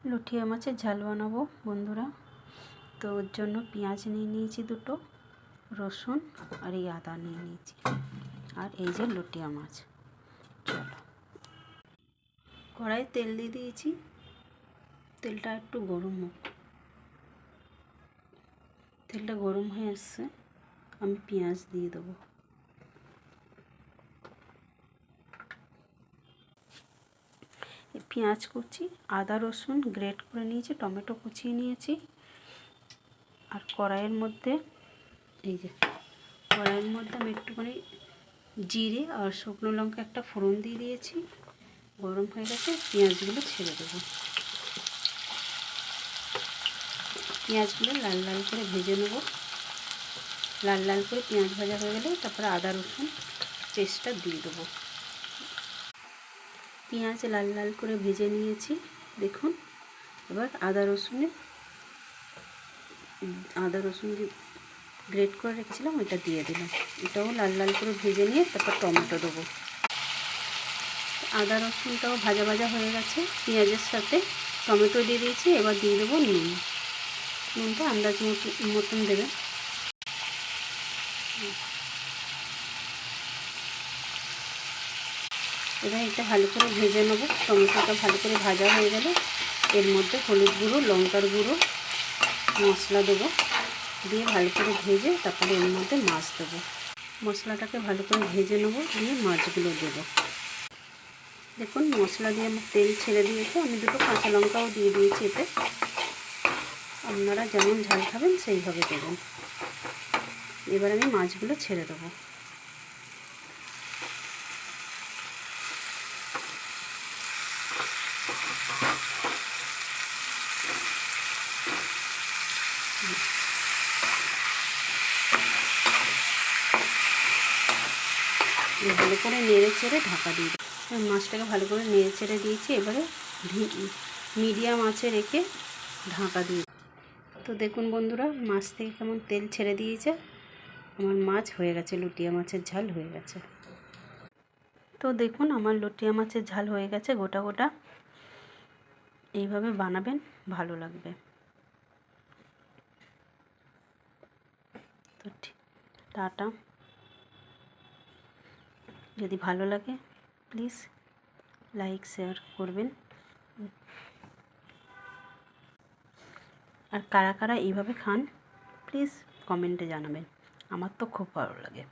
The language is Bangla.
লুটিয়া মাছের ঝাল বানাবো বন্ধুরা। তো ওর জন্য পেঁয়াজ নিয়ে নিয়েছি দুটো, রসুন আর এই আদা নিয়ে নিয়েছি, আর এই যে লুটিয়া মাছ। চলো, কড়াই তেল দিয়ে দিয়েছি, তেলটা একটু গরম হোক। তেলটা গরম হয়ে আসছে, আমি পেঁয়াজ দিয়ে দেবো। পেঁয়াজ কুচি, আদা রসুন গ্রেট করে নিয়েছি, টমেটো কুচিয়ে নিয়েছি। আর কড়াইয়ের মধ্যে আমি একটুখানি জিরে আর শুকনো লঙ্কা একটা ফোড়ন দিয়ে দিয়েছি। গরম হয়ে গেছে, পেঁয়াজগুলো ছেড়ে দেবো। পেঁয়াজগুলো লাল লাল করে ভেজে নেব। লাল লাল করে পেঁয়াজ ভাজা হয়ে গেলে তারপরে আদা রসুন পেস্টটা দিয়ে দেবো। পেঁয়াজ লাল লাল করে ভেজে নিয়েছি, দেখুন। এবার আদা রসুন গ্রেট করে রেখেছিলাম, ওইটা দিয়ে দিলাম। এটাও লাল লাল করে ভেজে নিয়ে তারপর টমেটো দেবো। আদা রসুনটাও ভাজা ভাজা হয়ে গেছে, পেঁয়াজের সাথে টমেটো দিয়ে দিয়েছি। এবার দিয়ে দেবো নুন। নুনটা আন্দাজ মতন দেবে। এবার এটা ভালো করে ভেজে নেবো। টমেটোটা ভালো করে ভাজা হয়ে গেলে এর মধ্যে হলুদ গুঁড়ো, লঙ্কার গুঁড়ো, মশলা দেবো। দিয়ে ভালো করে ভেজে তারপরে এর মধ্যে মাছ দেবো। মশলাটাকে ভালো করে ভেজে নেবো, দিয়ে মাছগুলো দেবো। দেখুন মশলা দিয়ে আমার তেল ছেড়ে দিয়েছে। আমি দুটো কাঁচা লঙ্কাও দিয়ে দিয়েছি এতে। আপনারা যেমন ঝাল খাবেন সেইভাবে দেবেন। এবার আমি মাছগুলো ছেড়ে দেবো। ভালো করে নেড়ে চেড়ে ঢাকা দিয়ে দেবো। মাছটাকে ভালো করে নেড়ে চেড়ে দিয়েছি। এবারে মিডিয়াম আঁচে রেখে ঢাকা দিয়ে। তো দেখুন বন্ধুরা, মাছ থেকে কেমন তেল ছেড়ে দিয়েছে। আমার মাছ হয়ে গেছে, লুটিয়া মাছের ঝাল হয়ে গেছে। তো দেখুন আমার লুটিয়া মাছের ঝাল হয়ে গেছে গোটা গোটা। এইভাবে বানাবেন, ভালো লাগবে। তো টাটা। যদি ভালো লাগে প্লিজ লাইক শেয়ার করবেন। আর কারা কারা এইভাবে খান প্লিজ কমেন্টে জানাবেন। আমার তো খুব ভালো লাগে।